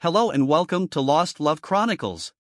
Hello and welcome to Lost Love Chronicles.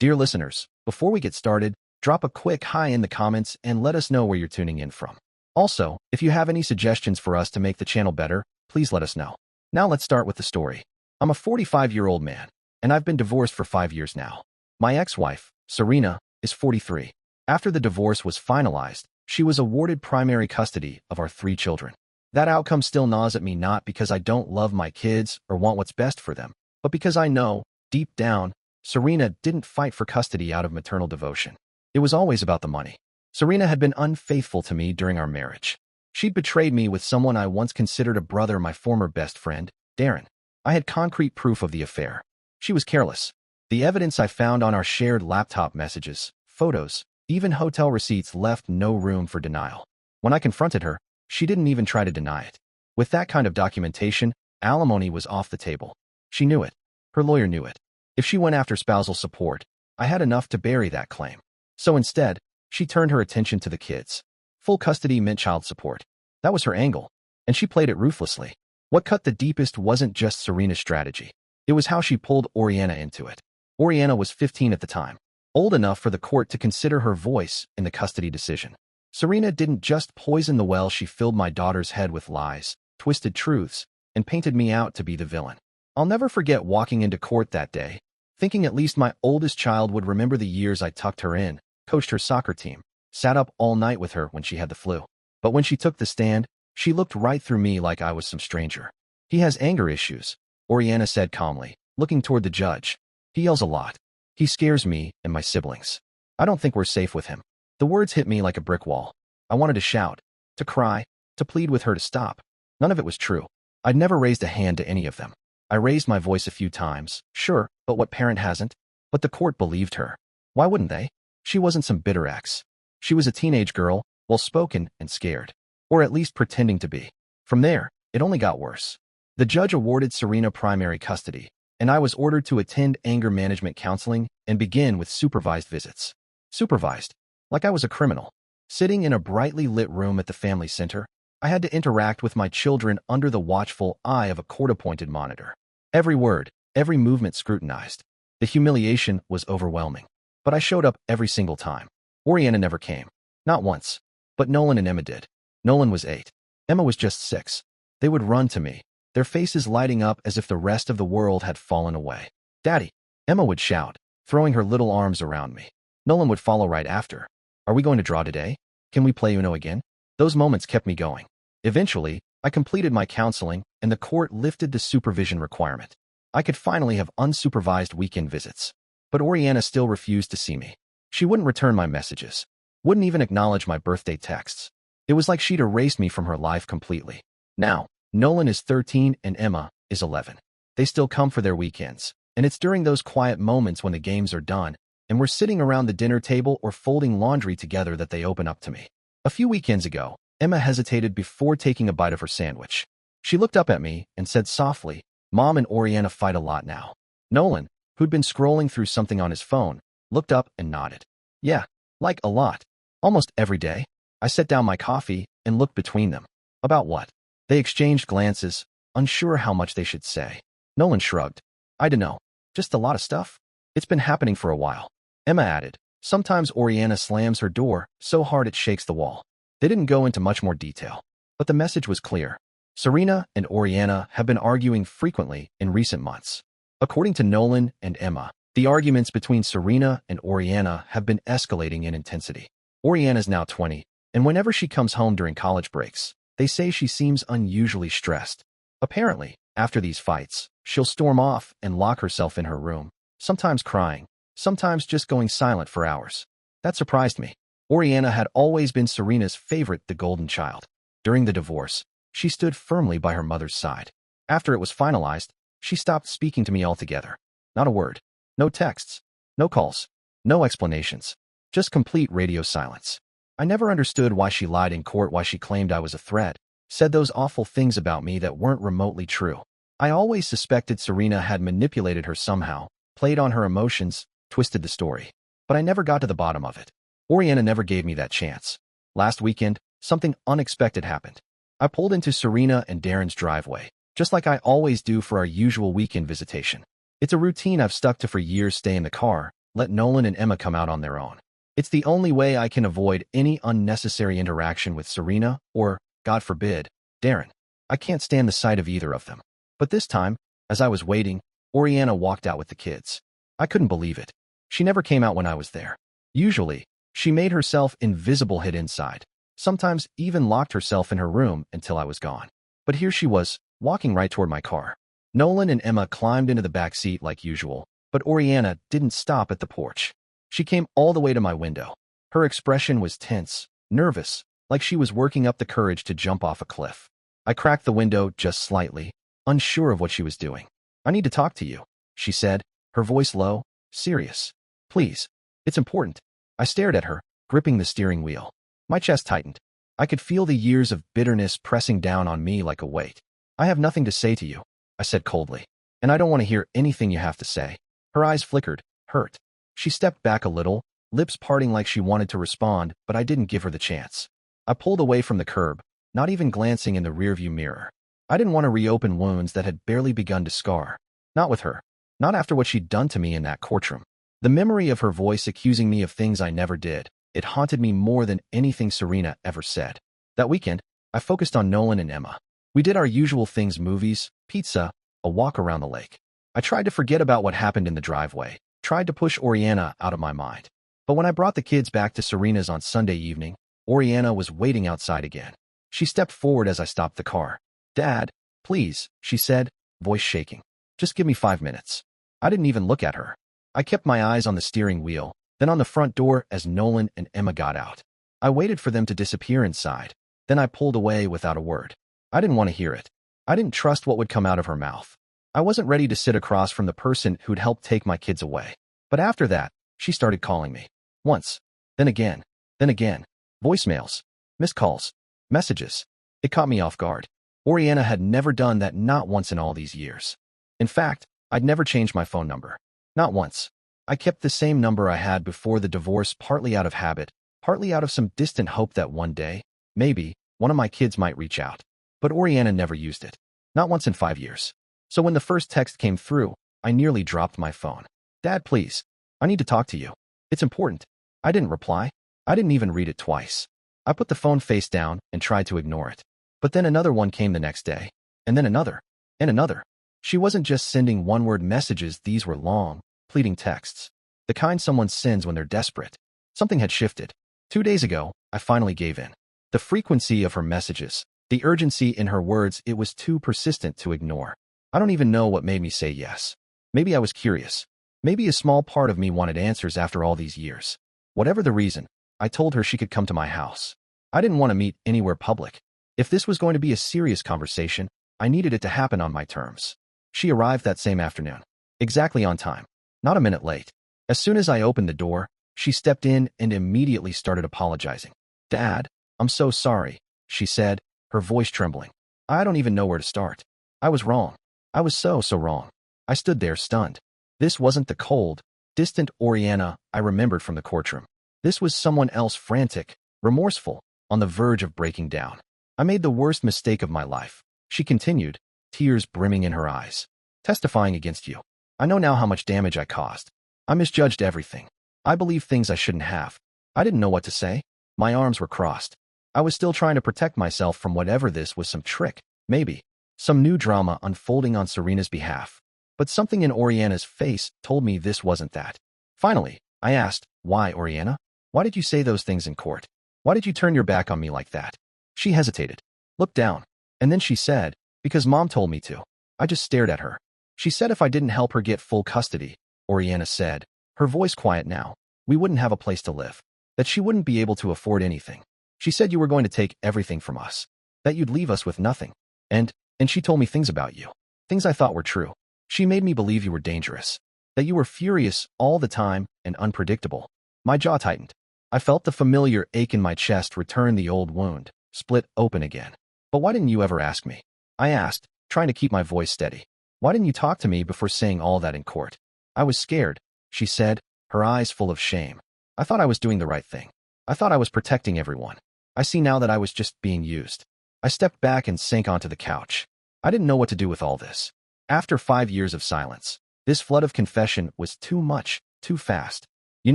Dear listeners, before we get started, drop a quick hi in the comments and let us know where you're tuning in from. Also, if you have any suggestions for us to make the channel better, please let us know. Now let's start with the story. I'm a 45-year-old man, and I've been divorced for 5 years now. My ex-wife, Serena, is 43. After the divorce was finalized, she was awarded primary custody of our 3 children. That outcome still gnaws at me, not because I don't love my kids or want what's best for them, but because I know, deep down, Serena didn't fight for custody out of maternal devotion. It was always about the money. Serena had been unfaithful to me during our marriage. She'd betrayed me with someone I once considered a brother, my former best friend, Darren. I had concrete proof of the affair. She was careless. The evidence I found on our shared laptop messages, photos, even hotel receipts left no room for denial. When I confronted her, she didn't even try to deny it. With that kind of documentation, alimony was off the table. She knew it. Her lawyer knew it. If she went after spousal support, I had enough to bury that claim. So instead, she turned her attention to the kids. Full custody meant child support. That was her angle, and she played it ruthlessly. What cut the deepest wasn't just Serena's strategy. It was how she pulled Oriana into it. Oriana was 15 at the time, old enough for the court to consider her voice in the custody decision. Serena didn't just poison the well, she filled my daughter's head with lies, twisted truths, and painted me out to be the villain. I'll never forget walking into court that day, thinking at least my oldest child would remember the years I tucked her in, coached her soccer team, sat up all night with her when she had the flu. But when she took the stand, she looked right through me like I was some stranger. He has anger issues, Oriana said calmly, looking toward the judge. He yells a lot. He scares me and my siblings. I don't think we're safe with him. The words hit me like a brick wall. I wanted to shout, to cry, to plead with her to stop. None of it was true. I'd never raised a hand to any of them. I raised my voice a few times, sure, but what parent hasn't? But the court believed her. Why wouldn't they? She wasn't some bitter ex. She was a teenage girl, well-spoken and scared. Or at least pretending to be. From there, it only got worse. The judge awarded Serena primary custody, and I was ordered to attend anger management counseling and begin with supervised visits. Supervised. Like I was a criminal. Sitting in a brightly lit room at the family center, I had to interact with my children under the watchful eye of a court-appointed monitor. Every word, every movement scrutinized. The humiliation was overwhelming. But I showed up every single time. Oriana never came. Not once. But Nolan and Emma did. Nolan was 8. Emma was just 6. They would run to me, their faces lighting up as if the rest of the world had fallen away. "Daddy!" Emma would shout, throwing her little arms around me. Nolan would follow right after. "Are we going to draw today? Can we play Uno again?" Those moments kept me going. Eventually, I completed my counseling, and the court lifted the supervision requirement. I could finally have unsupervised weekend visits. But Oriana still refused to see me. She wouldn't return my messages. Wouldn't even acknowledge my birthday texts. It was like she'd erased me from her life completely. Now, Nolan is 13 and Emma is 11. They still come for their weekends, and it's during those quiet moments when the games are done, and we're sitting around the dinner table or folding laundry together that they open up to me. A few weekends ago, Emma hesitated before taking a bite of her sandwich. She looked up at me and said softly, "Mom and Oriana fight a lot now." Nolan, who'd been scrolling through something on his phone, looked up and nodded. "Yeah, like a lot. Almost every day." I set down my coffee and looked between them. "About what?" They exchanged glances, unsure how much they should say. Nolan shrugged. "I dunno. Just a lot of stuff. It's been happening for a while." Emma added, "Sometimes Oriana slams her door so hard it shakes the wall." They didn't go into much more detail, but the message was clear. Serena and Oriana have been arguing frequently in recent months. According to Nolan and Emma, the arguments between Serena and Oriana have been escalating in intensity. Oriana's now 20, and whenever she comes home during college breaks, they say she seems unusually stressed. Apparently, after these fights, she'll storm off and lock herself in her room, sometimes crying, sometimes just going silent for hours. That surprised me. Oriana had always been Serena's favorite, the golden child. During the divorce, she stood firmly by her mother's side. After it was finalized, she stopped speaking to me altogether. Not a word. No texts. No calls. No explanations. Just complete radio silence. I never understood why she lied in court, why she claimed I was a threat, said those awful things about me that weren't remotely true. I always suspected Serena had manipulated her somehow, played on her emotions, twisted the story. But I never got to the bottom of it. Oriana never gave me that chance. Last weekend, something unexpected happened. I pulled into Serena and Darren's driveway, just like I always do for our usual weekend visitation. It's a routine I've stuck to for years. Stay in the car, let Nolan and Emma come out on their own. It's the only way I can avoid any unnecessary interaction with Serena or, God forbid, Darren. I can't stand the sight of either of them. But this time, as I was waiting, Oriana walked out with the kids. I couldn't believe it. She never came out when I was there. Usually, she made herself invisible, hid inside. Sometimes even locked herself in her room until I was gone. But here she was, walking right toward my car. Nolan and Emma climbed into the back seat like usual, but Oriana didn't stop at the porch. She came all the way to my window. Her expression was tense, nervous, like she was working up the courage to jump off a cliff. I cracked the window just slightly, unsure of what she was doing. "I need to talk to you," she said, her voice low, serious. "Please. It's important." I stared at her, gripping the steering wheel. My chest tightened. I could feel the years of bitterness pressing down on me like a weight. "I have nothing to say to you," I said coldly. "And I don't want to hear anything you have to say." Her eyes flickered, hurt. She stepped back a little, lips parting like she wanted to respond, but I didn't give her the chance. I pulled away from the curb, not even glancing in the rearview mirror. I didn't want to reopen wounds that had barely begun to scar. Not with her. Not after what she'd done to me in that courtroom. The memory of her voice accusing me of things I never did, it haunted me more than anything Serena ever said. That weekend, I focused on Nolan and Emma. We did our usual things: movies, pizza, a walk around the lake. I tried to forget about what happened in the driveway, tried to push Oriana out of my mind. But when I brought the kids back to Serena's on Sunday evening, Oriana was waiting outside again. She stepped forward as I stopped the car. "Dad, please," she said, voice shaking. "Just give me 5 minutes." I didn't even look at her. I kept my eyes on the steering wheel, then on the front door as Nolan and Emma got out. I waited for them to disappear inside. Then I pulled away without a word. I didn't want to hear it. I didn't trust what would come out of her mouth. I wasn't ready to sit across from the person who'd helped take my kids away. But after that, she started calling me. Once. Then again. Then again. Voicemails. Missed calls. Messages. It caught me off guard. Oriana had never done that, not once in all these years. In fact, I'd never changed my phone number. Not once. I kept the same number I had before the divorce, partly out of habit, partly out of some distant hope that one day, maybe, one of my kids might reach out. But Oriana never used it. Not once in 5 years. So when the first text came through, I nearly dropped my phone. "Dad, please. I need to talk to you. It's important." I didn't reply. I didn't even read it twice. I put the phone face down and tried to ignore it. But then another one came the next day. And then another. And another. She wasn't just sending one-word messages. These were long, pleading texts. The kind someone sends when they're desperate. Something had shifted. 2 days ago, I finally gave in. The frequency of her messages, the urgency in her words, it was too persistent to ignore. I don't even know what made me say yes. Maybe I was curious. Maybe a small part of me wanted answers after all these years. Whatever the reason, I told her she could come to my house. I didn't want to meet anywhere public. If this was going to be a serious conversation, I needed it to happen on my terms. She arrived that same afternoon. Exactly on time. Not a minute late. As soon as I opened the door, she stepped in and immediately started apologizing. "Dad, I'm so sorry," she said, her voice trembling. "I don't even know where to start. I was wrong. I was so wrong." I stood there stunned. This wasn't the cold, distant Oriana I remembered from the courtroom. This was someone else, frantic, remorseful, on the verge of breaking down. "I made the worst mistake of my life," she continued, tears brimming in her eyes. "Testifying against you. I know now how much damage I caused. I misjudged everything. I believed things I shouldn't have. I didn't know what to say. My arms were crossed. I was still trying to protect myself from whatever this was, some trick, maybe. Some new drama unfolding on Serena's behalf. But something in Oriana's face told me this wasn't that. Finally, I asked, "Why, Oriana? Why did you say those things in court? Why did you turn your back on me like that?" She hesitated, looked down, and then she said, "Because Mom told me to." I just stared at her. "She said if I didn't help her get full custody," Oriana said, her voice quiet now, "we wouldn't have a place to live. That she wouldn't be able to afford anything. She said you were going to take everything from us. That you'd leave us with nothing. And she told me things about you. Things I thought were true. She made me believe you were dangerous. That you were furious all the time and unpredictable." My jaw tightened. I felt the familiar ache in my chest return, the old wound, split open again. "But why didn't you ever ask me?" I asked, trying to keep my voice steady. "Why didn't you talk to me before saying all that in court?" "I was scared," she said, her eyes full of shame. "I thought I was doing the right thing. I thought I was protecting everyone. I see now that I was just being used." I stepped back and sank onto the couch. I didn't know what to do with all this. After 5 years of silence, this flood of confession was too much, too fast. You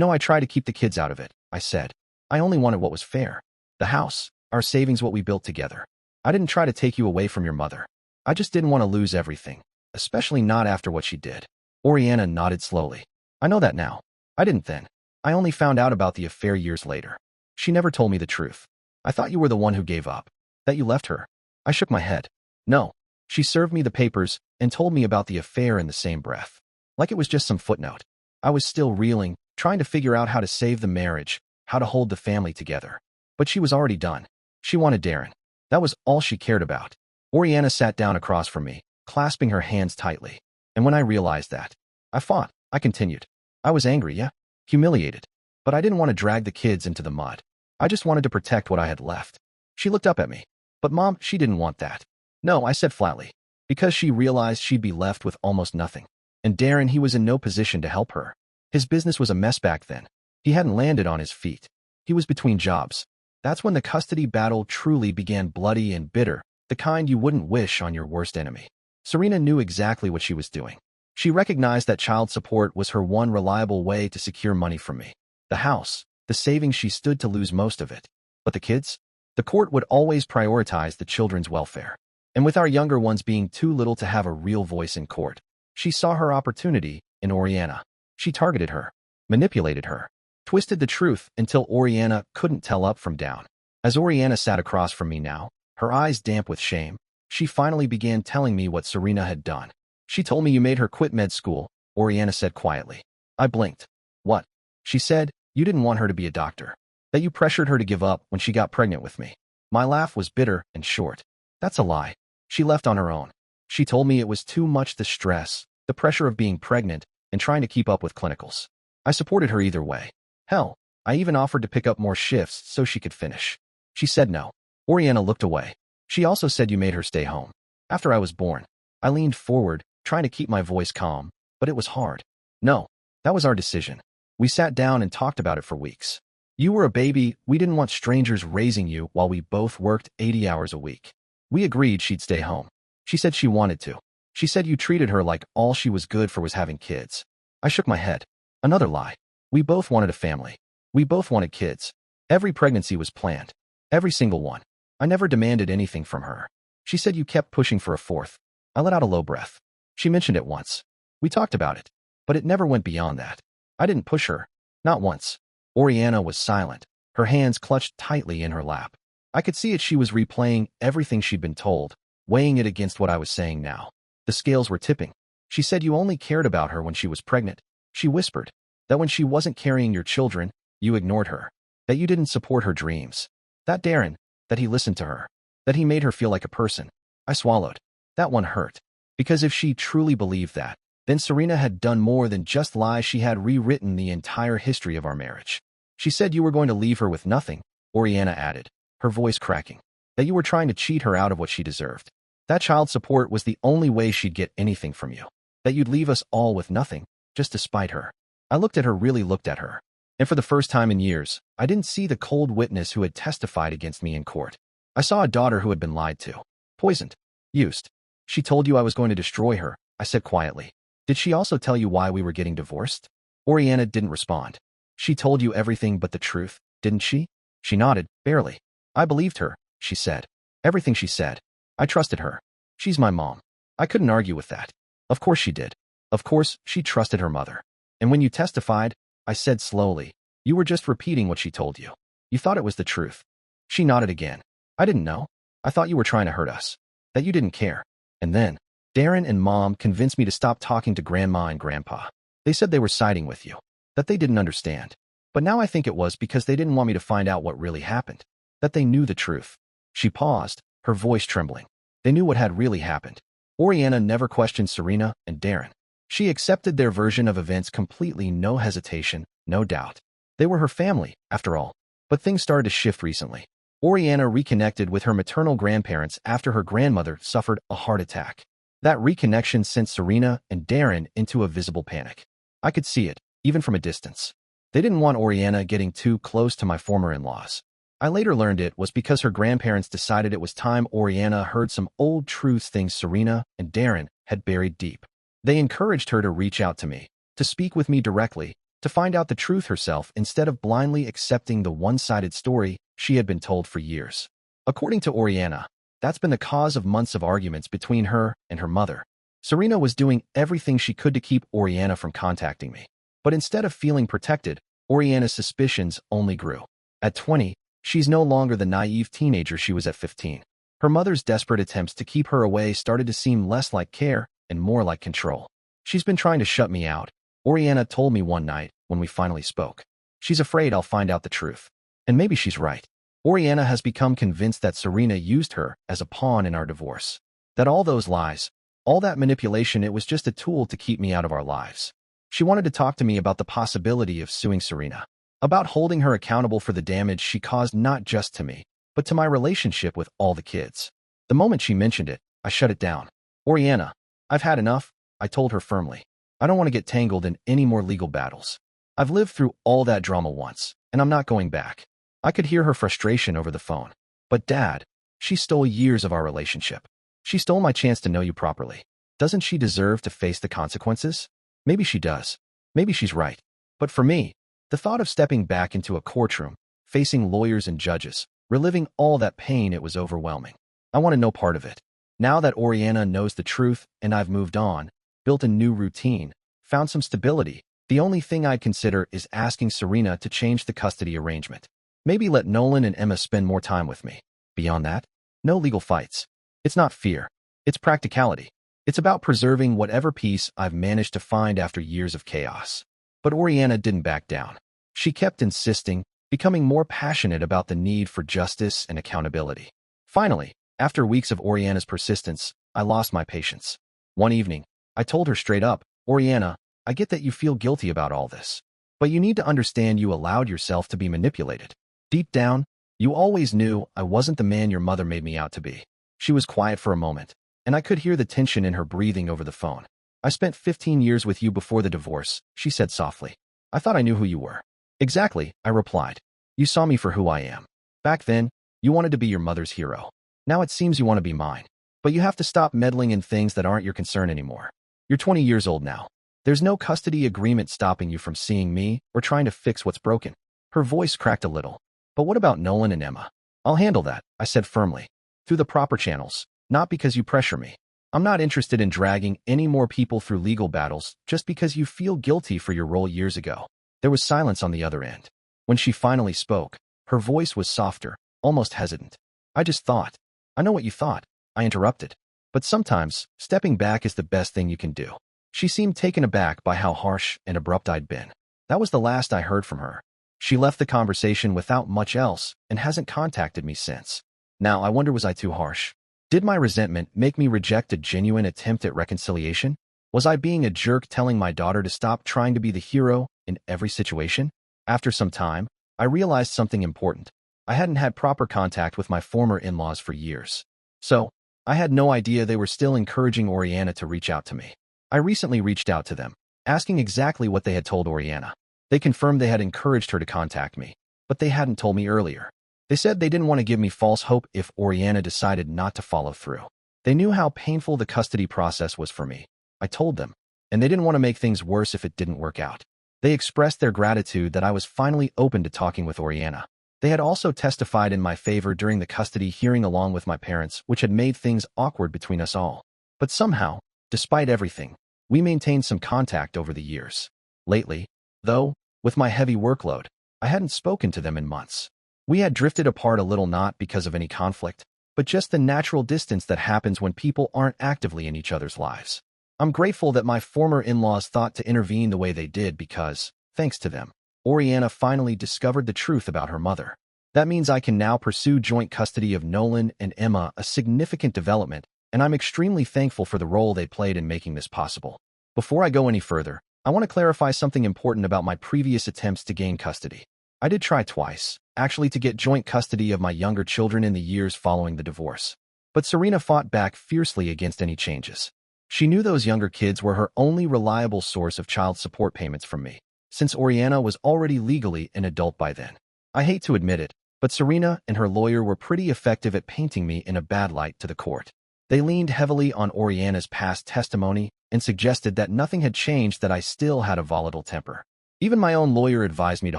know, I try to keep the kids out of it, I said. I only wanted what was fair. The house, our savings, what we built together. I didn't try to take you away from your mother. I just didn't want to lose everything, especially not after what she did. Oriana nodded slowly. I know that now. I didn't then. I only found out about the affair years later. She never told me the truth. I thought you were the one who gave up, that you left her. I shook my head. No. She served me the papers and told me about the affair in the same breath. Like it was just some footnote. I was still reeling, trying to figure out how to save the marriage, how to hold the family together. But she was already done. She wanted Darren. That was all she cared about. Oriana sat down across from me, clasping her hands tightly. And when I realized that, I fought. I continued. I was angry, yeah, humiliated. But I didn't want to drag the kids into the mud. I just wanted to protect what I had left. She looked up at me. But Mom, she didn't want that. No, I said flatly. Because she realized she'd be left with almost nothing. And Darren, he was in no position to help her. His business was a mess back then. He hadn't landed on his feet. He was between jobs. That's when the custody battle truly began, bloody and bitter, the kind you wouldn't wish on your worst enemy. Serena knew exactly what she was doing. She recognized that child support was her one reliable way to secure money from me. The house, the savings, she stood to lose most of it. But the kids? The court would always prioritize the children's welfare. And with our younger ones being too little to have a real voice in court, she saw her opportunity in Oriana. She targeted her, manipulated her, twisted the truth until Oriana couldn't tell up from down. As Oriana sat across from me now, her eyes damp with shame, she finally began telling me what Serena had done. She told me you made her quit med school, Oriana said quietly. I blinked. What? She said, you didn't want her to be a doctor. That you pressured her to give up when she got pregnant with me. My laugh was bitter and short. That's a lie. She left on her own. She told me it was too much, the stress, the pressure of being pregnant, and trying to keep up with clinicals. I supported her either way. Hell, I even offered to pick up more shifts so she could finish. She said no. Oriana looked away. She also said you made her stay home. After I was born, I leaned forward, trying to keep my voice calm, but it was hard. No, that was our decision. We sat down and talked about it for weeks. You were a baby. We didn't want strangers raising you while we both worked 80 hours a week. We agreed she'd stay home. She said she wanted to. She said you treated her like all she was good for was having kids. I shook my head. Another lie. We both wanted a family. We both wanted kids. Every pregnancy was planned. Every single one. I never demanded anything from her. She said you kept pushing for a fourth. I let out a low breath. She mentioned it once. We talked about it. But it never went beyond that. I didn't push her. Not once. Oriana was silent, her hands clutched tightly in her lap. I could see it. She was replaying everything she'd been told, weighing it against what I was saying now. The scales were tipping. She said you only cared about her when she was pregnant. She whispered that when she wasn't carrying your children, you ignored her, that you didn't support her dreams. That Darren, that he listened to her, that he made her feel like a person. I swallowed. That one hurt. Because if she truly believed that, then Serena had done more than just lie. She had rewritten the entire history of our marriage. She said you were going to leave her with nothing, Oriana added, her voice cracking, that you were trying to cheat her out of what she deserved. That child support was the only way she'd get anything from you. That you'd leave us all with nothing, just to spite her. I looked at her, really looked at her. And for the first time in years, I didn't see the cold witness who had testified against me in court. I saw a daughter who had been lied to, poisoned, used. She told you I was going to destroy her, I said quietly. Did she also tell you why we were getting divorced? Oriana didn't respond. She told you everything but the truth, didn't she? She nodded, barely. I believed her, she said. Everything she said. I trusted her. She's my mom. I couldn't argue with that. Of course she did. Of course she trusted her mother. And when you testified, I said slowly, you were just repeating what she told you. You thought it was the truth. She nodded again. I didn't know. I thought you were trying to hurt us. That you didn't care. And then, Darren and Mom convinced me to stop talking to Grandma and Grandpa. They said they were siding with you. That they didn't understand. But now I think it was because they didn't want me to find out what really happened. That they knew the truth. She paused, her voice trembling. They knew what had really happened. Oriana never questioned Serena and Darren. She accepted their version of events completely, no hesitation, no doubt. They were her family, after all. But things started to shift recently. Oriana reconnected with her maternal grandparents after her grandmother suffered a heart attack. That reconnection sent Serena and Darren into a visible panic. I could see it, even from a distance. They didn't want Oriana getting too close to my former in-laws. I later learned it was because her grandparents decided it was time Oriana heard some old truths things Serena and Darren had buried deep. They encouraged her to reach out to me, to speak with me directly, to find out the truth herself instead of blindly accepting the one-sided story she had been told for years. According to Oriana, that's been the cause of months of arguments between her and her mother. Serena was doing everything she could to keep Oriana from contacting me. But instead of feeling protected, Oriana's suspicions only grew. At 20, she's no longer the naive teenager she was at 15. Her mother's desperate attempts to keep her away started to seem less like care and more like control. She's been trying to shut me out, Oriana told me one night when we finally spoke. She's afraid I'll find out the truth. And maybe she's right. Oriana has become convinced that Serena used her as a pawn in our divorce. That all those lies, all that manipulation, it was just a tool to keep me out of our lives. She wanted to talk to me about the possibility of suing Serena, about holding her accountable for the damage she caused not just to me, but to my relationship with all the kids. The moment she mentioned it, I shut it down. Oriana, I've had enough, I told her firmly. I don't want to get tangled in any more legal battles. I've lived through all that drama once, and I'm not going back. I could hear her frustration over the phone. But Dad, she stole years of our relationship. She stole my chance to know you properly. Doesn't she deserve to face the consequences? Maybe she does. Maybe she's right. But for me, the thought of stepping back into a courtroom, facing lawyers and judges, reliving all that pain, it was overwhelming. I wanted no part of it. Now that Oriana knows the truth and I've moved on, built a new routine, found some stability, the only thing I'd consider is asking Serena to change the custody arrangement. Maybe let Nolan and Emma spend more time with me. Beyond that, no legal fights. It's not fear. It's practicality. It's about preserving whatever peace I've managed to find after years of chaos. But Oriana didn't back down. She kept insisting, becoming more passionate about the need for justice and accountability. Finally, after weeks of Oriana's persistence, I lost my patience. One evening, I told her straight up, Oriana, I get that you feel guilty about all this. But you need to understand you allowed yourself to be manipulated. Deep down, you always knew I wasn't the man your mother made me out to be. She was quiet for a moment, and I could hear the tension in her breathing over the phone. I spent 15 years with you before the divorce, she said softly. I thought I knew who you were. Exactly, I replied. You saw me for who I am. Back then, you wanted to be your mother's hero. Now it seems you want to be mine. But you have to stop meddling in things that aren't your concern anymore. You're 20 years old now. There's no custody agreement stopping you from seeing me or trying to fix what's broken. Her voice cracked a little. But what about Nolan and Emma? I'll handle that, I said firmly. Through the proper channels, not because you pressure me. I'm not interested in dragging any more people through legal battles just because you feel guilty for your role years ago. There was silence on the other end. When she finally spoke, her voice was softer, almost hesitant. I just thought. I know what you thought, I interrupted. But sometimes, stepping back is the best thing you can do. She seemed taken aback by how harsh and abrupt I'd been. That was the last I heard from her. She left the conversation without much else and hasn't contacted me since. Now, I wonder, was I too harsh? Did my resentment make me reject a genuine attempt at reconciliation? Was I being a jerk telling my daughter to stop trying to be the hero in every situation? After some time, I realized something important. I hadn't had proper contact with my former in-laws for years. So, I had no idea they were still encouraging Oriana to reach out to me. I recently reached out to them, asking exactly what they had told Oriana. They confirmed they had encouraged her to contact me, but they hadn't told me earlier. They said they didn't want to give me false hope if Oriana decided not to follow through. They knew how painful the custody process was for me. I told them, and they didn't want to make things worse if it didn't work out. They expressed their gratitude that I was finally open to talking with Oriana. They had also testified in my favor during the custody hearing along with my parents, which had made things awkward between us all. But somehow, despite everything, we maintained some contact over the years. Lately, though, with my heavy workload, I hadn't spoken to them in months. We had drifted apart a little, not because of any conflict, but just the natural distance that happens when people aren't actively in each other's lives. I'm grateful that my former in-laws thought to intervene the way they did because, thanks to them, Oriana finally discovered the truth about her mother. That means I can now pursue joint custody of Nolan and Emma, a significant development, and I'm extremely thankful for the role they played in making this possible. Before I go any further, I want to clarify something important about my previous attempts to gain custody. I did try twice, actually, to get joint custody of my younger children in the years following the divorce. But Serena fought back fiercely against any changes. She knew those younger kids were her only reliable source of child support payments from me, since Oriana was already legally an adult by then. I hate to admit it, But Serena and her lawyer were pretty effective at painting me in a bad light to the court. They leaned heavily on Oriana's past testimony and suggested that nothing had changed, that I still had a volatile temper. Even my own lawyer advised me to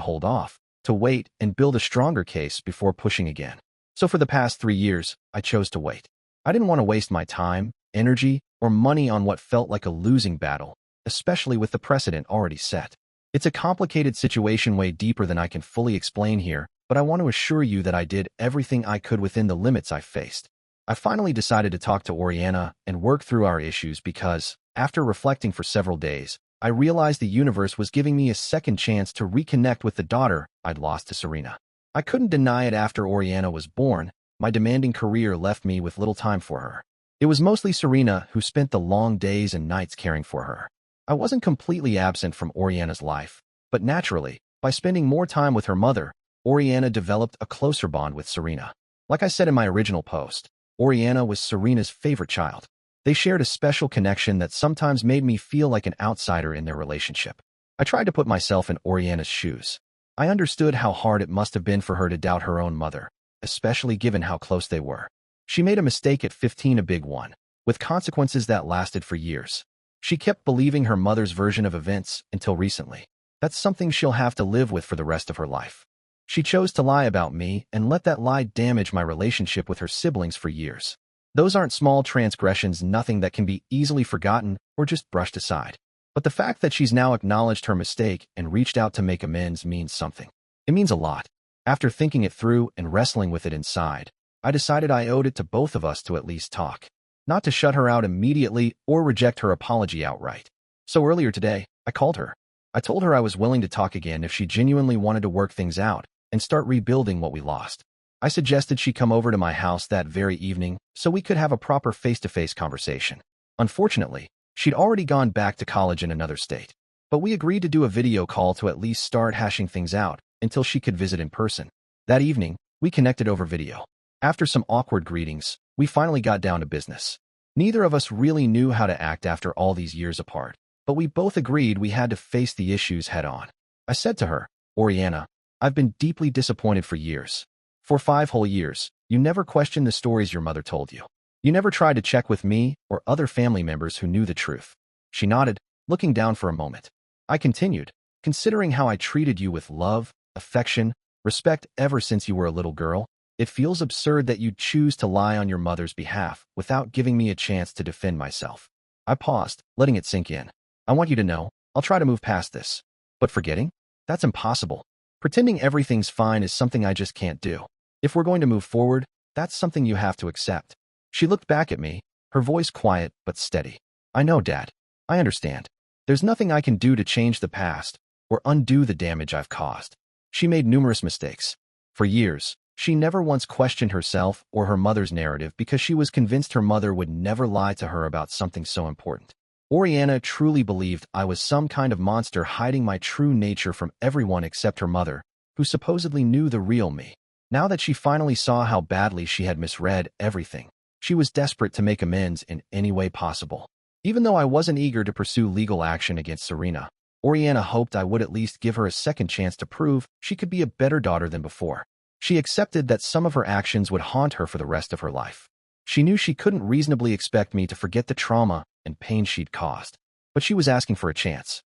hold off, to wait and build a stronger case before pushing again. So for the past 3 years, I chose to wait. I didn't want to waste my time, energy, or money on what felt like a losing battle, especially with the precedent already set. It's a complicated situation, way deeper than I can fully explain here, but I want to assure you that I did everything I could within the limits I faced. I finally decided to talk to Oriana and work through our issues because, after reflecting for several days, I realized the universe was giving me a second chance to reconnect with the daughter I'd lost to Serena. I couldn't deny it. After Oriana was born, my demanding career left me with little time for her. It was mostly Serena who spent the long days and nights caring for her. I wasn't completely absent from Oriana's life, but naturally, by spending more time with her mother, Oriana developed a closer bond with Serena. Like I said in my original post, Oriana was Serena's favorite child. They shared a special connection that sometimes made me feel like an outsider in their relationship. I tried to put myself in Oriana's shoes. I understood how hard it must have been for her to doubt her own mother, especially given how close they were. She made a mistake at 15, a big one, with consequences that lasted for years. She kept believing her mother's version of events until recently. That's something she'll have to live with for the rest of her life. She chose to lie about me and let that lie damage my relationship with her siblings for years. Those aren't small transgressions, nothing that can be easily forgotten or just brushed aside. But the fact that she's now acknowledged her mistake and reached out to make amends means something. It means a lot. After thinking it through and wrestling with it inside, I decided I owed it to both of us to at least talk. Not to shut her out immediately or reject her apology outright. So earlier today, I called her. I told her I was willing to talk again if she genuinely wanted to work things out and start rebuilding what we lost. I suggested she come over to my house that very evening so we could have a proper face-to-face conversation. Unfortunately, she'd already gone back to college in another state. But we agreed to do a video call to at least start hashing things out until she could visit in person. That evening, we connected over video. After some awkward greetings, we finally got down to business. Neither of us really knew how to act after all these years apart, but we both agreed we had to face the issues head on. I said to her, "Oriana, I've been deeply disappointed for years. For 5 whole years, you never questioned the stories your mother told you. You never tried to check with me or other family members who knew the truth." She nodded, looking down for a moment. I continued, "Considering how I treated you with love, affection, respect ever since you were a little girl, it feels absurd that you'd choose to lie on your mother's behalf without giving me a chance to defend myself." I paused, letting it sink in. "I want you to know, I'll try to move past this. But forgetting? That's impossible. Pretending everything's fine is something I just can't do. If we're going to move forward, that's something you have to accept." She looked back at me, her voice quiet but steady. "I know, Dad. I understand. There's nothing I can do to change the past or undo the damage I've caused. She made numerous mistakes. For years, she never once questioned herself or her mother's narrative because she was convinced her mother would never lie to her about something so important. Oriana truly believed I was some kind of monster hiding my true nature from everyone except her mother, who supposedly knew the real me. Now that she finally saw how badly she had misread everything, she was desperate to make amends in any way possible. Even though I wasn't eager to pursue legal action against Serena, Oriana hoped I would at least give her a second chance to prove she could be a better daughter than before. She accepted that some of her actions would haunt her for the rest of her life. She knew she couldn't reasonably expect me to forget the trauma and pain she'd caused. But she was asking for a chance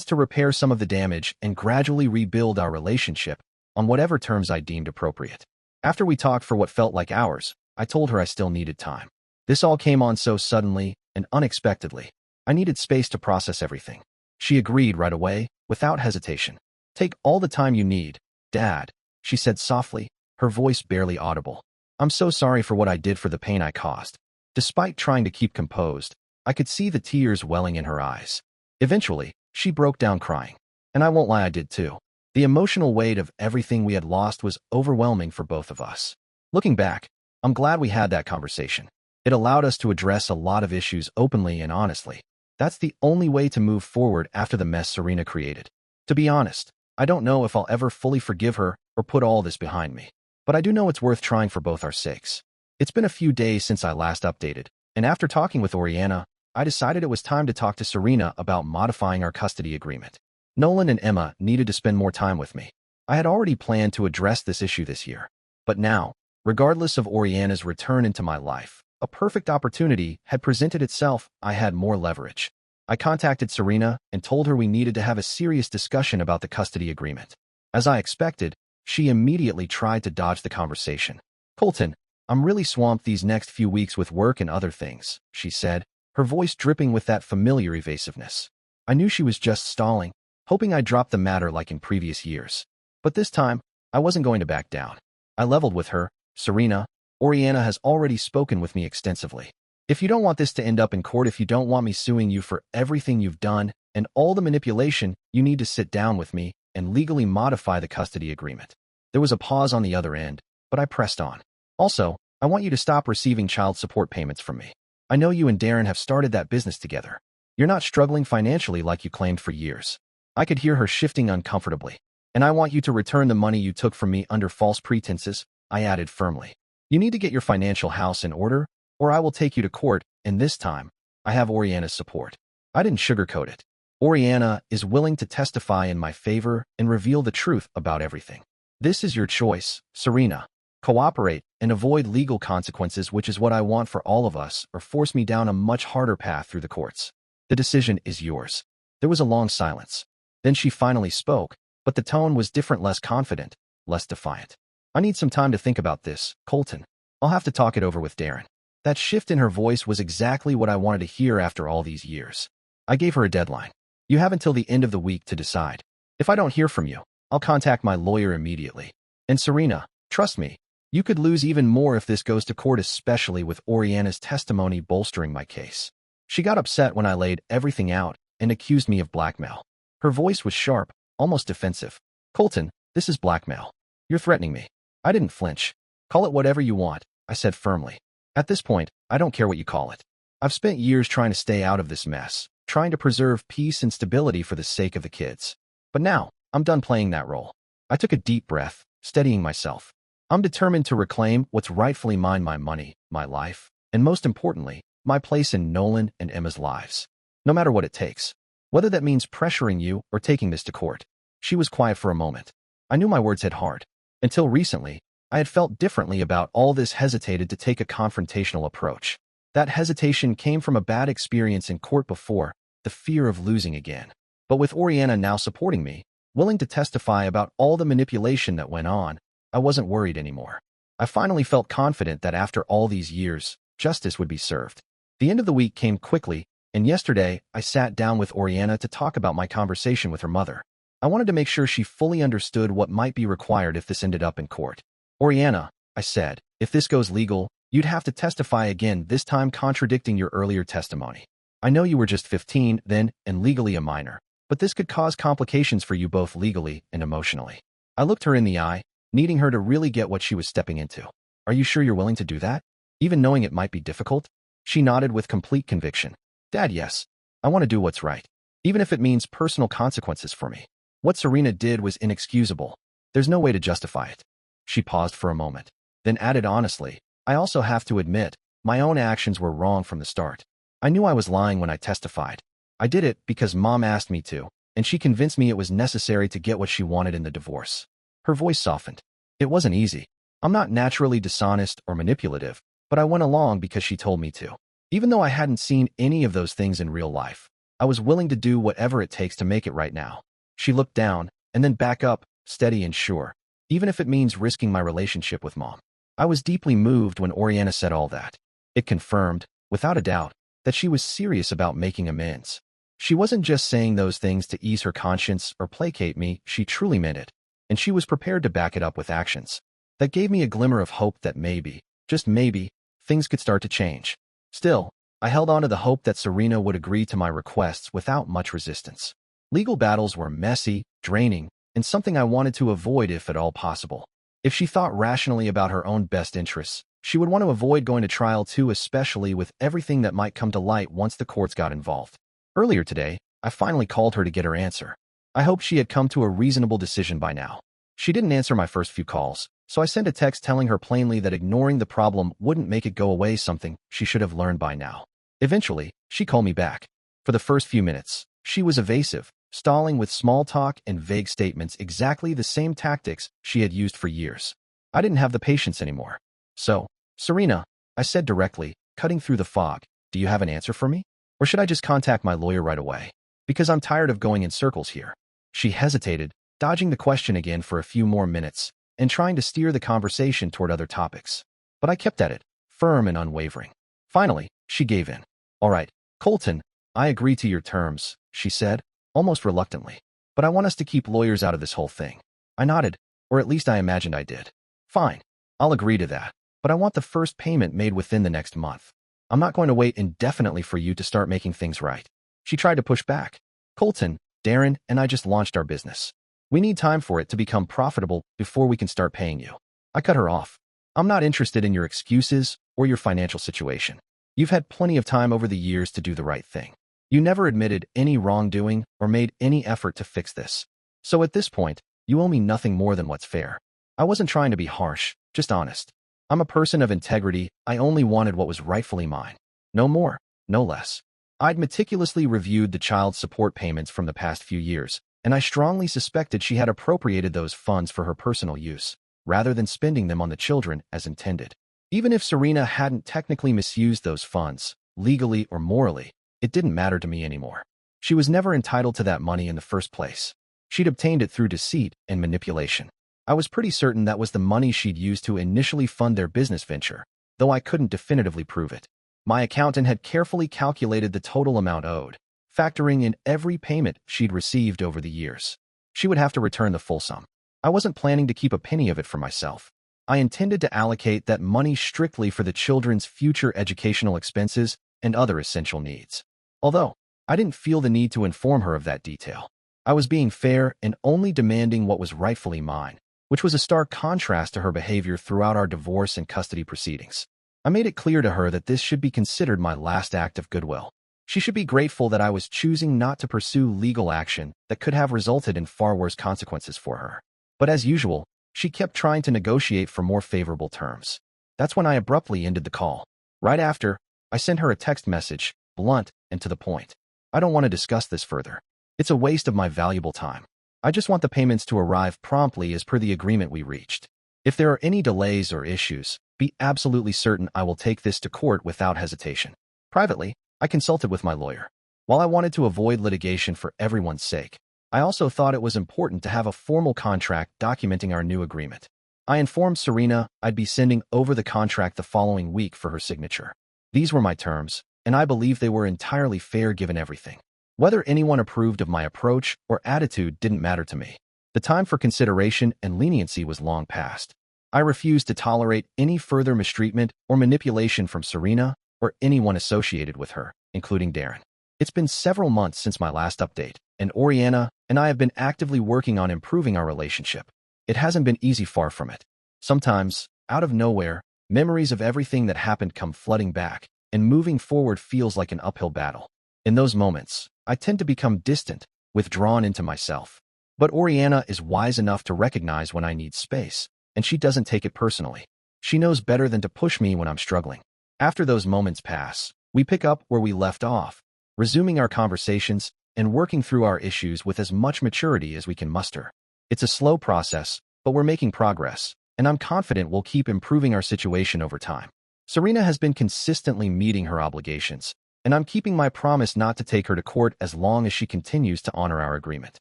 to repair some of the damage and gradually rebuild our relationship on whatever terms I deemed appropriate. After we talked for what felt like hours, I told her I still needed time. This all came on so suddenly and unexpectedly. I needed space to process everything. She agreed right away, without hesitation. "Take all the time you need, Dad," she said softly, her voice barely audible. "I'm so sorry for what I did, for the pain I caused." Despite trying to keep composed, I could see the tears welling in her eyes. Eventually, she broke down crying. And I won't lie, I did too. The emotional weight of everything we had lost was overwhelming for both of us. Looking back, I'm glad we had that conversation. It allowed us to address a lot of issues openly and honestly. That's the only way to move forward after the mess Serena created. To be honest, I don't know if I'll ever fully forgive her or put all this behind me. But I do know it's worth trying for both our sakes. It's been a few days since I last updated, and after talking with Oriana, I decided it was time to talk to Serena about modifying our custody agreement. Nolan and Emma needed to spend more time with me. I had already planned to address this issue this year. But now, regardless of Oriana's return into my life, a perfect opportunity had presented itself. I had more leverage. I contacted Serena and told her we needed to have a serious discussion about the custody agreement. As I expected, she immediately tried to dodge the conversation. "Colton, I'm really swamped these next few weeks with work and other things," she said, her voice dripping with that familiar evasiveness. I knew she was just stalling, hoping I'd drop the matter like in previous years. But this time, I wasn't going to back down. I leveled with her. "Serena, Oriana has already spoken with me extensively. If you don't want this to end up in court, if you don't want me suing you for everything you've done and all the manipulation, you need to sit down with me and legally modify the custody agreement." There was a pause on the other end, but I pressed on. "Also, I want you to stop receiving child support payments from me. I know you and Darren have started that business together. You're not struggling financially like you claimed for years." I could hear her shifting uncomfortably. "And I want you to return the money you took from me under false pretenses," I added firmly. "You need to get your financial house in order, or I will take you to court, and this time, I have Oriana's support." I didn't sugarcoat it. Oriana is willing to testify in my favor and reveal the truth about everything. This is your choice, Serena. Cooperate and avoid legal consequences, which is what I want for all of us, or force me down a much harder path through the courts. The decision is yours. There was a long silence. Then she finally spoke, but the tone was different, less confident, less defiant. "I need some time to think about this, Colton. I'll have to talk it over with Darren." That shift in her voice was exactly what I wanted to hear after all these years. I gave her a deadline. "You have until the end of the week to decide. If I don't hear from you, I'll contact my lawyer immediately. And Serena, trust me, you could lose even more if this goes to court, especially with Oriana's testimony bolstering my case." She got upset when I laid everything out and accused me of blackmail. Her voice was sharp, almost defensive. "Colton, this is blackmail. You're threatening me." I didn't flinch. "Call it whatever you want," I said firmly. "At this point, I don't care what you call it. I've spent years trying to stay out of this mess, trying to preserve peace and stability for the sake of the kids. But now, I'm done playing that role." I took a deep breath, steadying myself. I'm determined to reclaim what's rightfully mine: my money, my life, and most importantly, my place in Nolan and Emma's lives. No matter what it takes. Whether that means pressuring you or taking this to court. She was quiet for a moment. I knew my words hit hard. Until recently, I had felt differently about all this, hesitated to take a confrontational approach. That hesitation came from a bad experience in court before, the fear of losing again. But with Oriana now supporting me, willing to testify about all the manipulation that went on, I wasn't worried anymore. I finally felt confident that after all these years, justice would be served. The end of the week came quickly, and yesterday I sat down with Oriana to talk about my conversation with her mother. I wanted to make sure she fully understood what might be required if this ended up in court. "Oriana," I said, "if this goes legal, you'd have to testify again, this time contradicting your earlier testimony. I know you were just 15 then and legally a minor, but this could cause complications for you both legally and emotionally." I looked her in the eye, needing her to really get what she was stepping into. "Are you sure you're willing to do that? Even knowing it might be difficult?" She nodded with complete conviction. "Dad, yes. I want to do what's right, even if it means personal consequences for me." What Serena did was inexcusable. There's no way to justify it. She paused for a moment, then added honestly, "I also have to admit, my own actions were wrong from the start. I knew I was lying when I testified. I did it because Mom asked me to, and she convinced me it was necessary to get what she wanted in the divorce." Her voice softened. "It wasn't easy. I'm not naturally dishonest or manipulative, but I went along because she told me to. Even though I hadn't seen any of those things in real life, I was willing to do whatever it takes to make it right now." She looked down, and then back up, steady and sure. "Even if it means risking my relationship with Mom." I was deeply moved when Oriana said all that. It confirmed, without a doubt, that she was serious about making amends. She wasn't just saying those things to ease her conscience or placate me, she truly meant it. And she was prepared to back it up with actions. That gave me a glimmer of hope that maybe, just maybe, things could start to change. Still, I held on to the hope that Serena would agree to my requests without much resistance. Legal battles were messy, draining, and something I wanted to avoid if at all possible. If she thought rationally about her own best interests, she would want to avoid going to trial too, especially with everything that might come to light once the courts got involved. Earlier today, I finally called her to get her answer. I hoped she had come to a reasonable decision by now. She didn't answer my first few calls, so I sent a text telling her plainly that ignoring the problem wouldn't make it go away, something she should have learned by now. Eventually, she called me back. For the first few minutes, she was evasive, stalling with small talk and vague statements, exactly the same tactics she had used for years. I didn't have the patience anymore. So, Serena, I said directly, cutting through the fog, do you have an answer for me? Or should I just contact my lawyer right away? Because I'm tired of going in circles here. She hesitated, dodging the question again for a few more minutes, and trying to steer the conversation toward other topics. But I kept at it, firm and unwavering. Finally, she gave in. All right, Colton, I agree to your terms, she said, almost reluctantly. But I want us to keep lawyers out of this whole thing. I nodded, or at least I imagined I did. Fine, I'll agree to that. But I want the first payment made within the next month. I'm not going to wait indefinitely for you to start making things right. She tried to push back. Colton, Darren, and I just launched our business. We need time for it to become profitable before we can start paying you. I cut her off. I'm not interested in your excuses or your financial situation. You've had plenty of time over the years to do the right thing. You never admitted any wrongdoing or made any effort to fix this. So at this point, you owe me nothing more than what's fair. I wasn't trying to be harsh, just honest. I'm a person of integrity. I only wanted what was rightfully mine. No more, no less. I'd meticulously reviewed the child support payments from the past few years, and I strongly suspected she had appropriated those funds for her personal use, rather than spending them on the children as intended. Even if Serena hadn't technically misused those funds, legally or morally, it didn't matter to me anymore. She was never entitled to that money in the first place. She'd obtained it through deceit and manipulation. I was pretty certain that was the money she'd used to initially fund their business venture, though I couldn't definitively prove it. My accountant had carefully calculated the total amount owed, factoring in every payment she'd received over the years. She would have to return the full sum. I wasn't planning to keep a penny of it for myself. I intended to allocate that money strictly for the children's future educational expenses and other essential needs. Although, I didn't feel the need to inform her of that detail. I was being fair and only demanding what was rightfully mine, which was a stark contrast to her behavior throughout our divorce and custody proceedings. I made it clear to her that this should be considered my last act of goodwill. She should be grateful that I was choosing not to pursue legal action that could have resulted in far worse consequences for her. But as usual, she kept trying to negotiate for more favorable terms. That's when I abruptly ended the call. Right after, I sent her a text message, blunt and to the point. I don't want to discuss this further. It's a waste of my valuable time. I just want the payments to arrive promptly as per the agreement we reached. If there are any delays or issues, be absolutely certain I will take this to court without hesitation. Privately, I consulted with my lawyer. While I wanted to avoid litigation for everyone's sake, I also thought it was important to have a formal contract documenting our new agreement. I informed Serena I'd be sending over the contract the following week for her signature. These were my terms, and I believe they were entirely fair given everything. Whether anyone approved of my approach or attitude didn't matter to me. The time for consideration and leniency was long past. I refused to tolerate any further mistreatment or manipulation from Serena or anyone associated with her, including Darren. It's been several months since my last update, and Oriana and I have been actively working on improving our relationship. It hasn't been easy, far from it. Sometimes, out of nowhere, memories of everything that happened come flooding back, and moving forward feels like an uphill battle. In those moments, I tend to become distant, withdrawn into myself. But Oriana is wise enough to recognize when I need space, and she doesn't take it personally. She knows better than to push me when I'm struggling. After those moments pass, we pick up where we left off, resuming our conversations and working through our issues with as much maturity as we can muster. It's a slow process, but we're making progress, and I'm confident we'll keep improving our situation over time. Serena has been consistently meeting her obligations, and I'm keeping my promise not to take her to court as long as she continues to honor our agreement.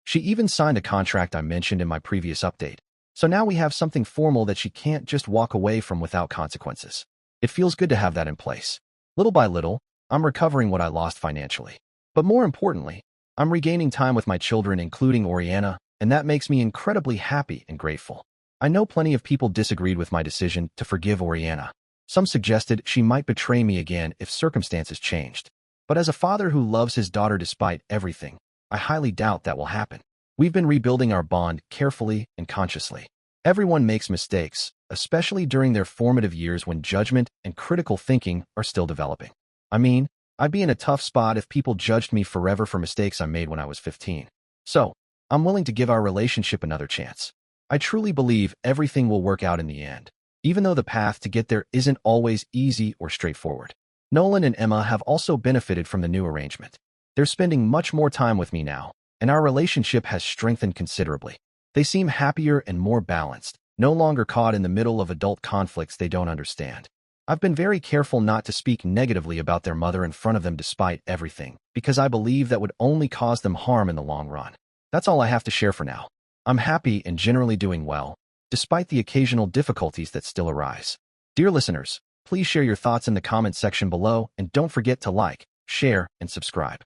She even signed a contract I mentioned in my previous update, so now we have something formal that she can't just walk away from without consequences. It feels good to have that in place. Little by little, I'm recovering what I lost financially. But more importantly, I'm regaining time with my children, including Oriana, and that makes me incredibly happy and grateful. I know plenty of people disagreed with my decision to forgive Oriana. Some suggested she might betray me again if circumstances changed. But as a father who loves his daughter despite everything, I highly doubt that will happen. We've been rebuilding our bond carefully and consciously. Everyone makes mistakes, especially during their formative years when judgment and critical thinking are still developing. I mean, I'd be in a tough spot if people judged me forever for mistakes I made when I was 15. So, I'm willing to give our relationship another chance. I truly believe everything will work out in the end, even though the path to get there isn't always easy or straightforward. Nolan and Emma have also benefited from the new arrangement. They're spending much more time with me now, and our relationship has strengthened considerably. They seem happier and more balanced, no longer caught in the middle of adult conflicts they don't understand. I've been very careful not to speak negatively about their mother in front of them despite everything, because I believe that would only cause them harm in the long run. That's all I have to share for now. I'm happy and generally doing well, despite the occasional difficulties that still arise. Dear listeners, please share your thoughts in the comments section below and don't forget to like, share, and subscribe.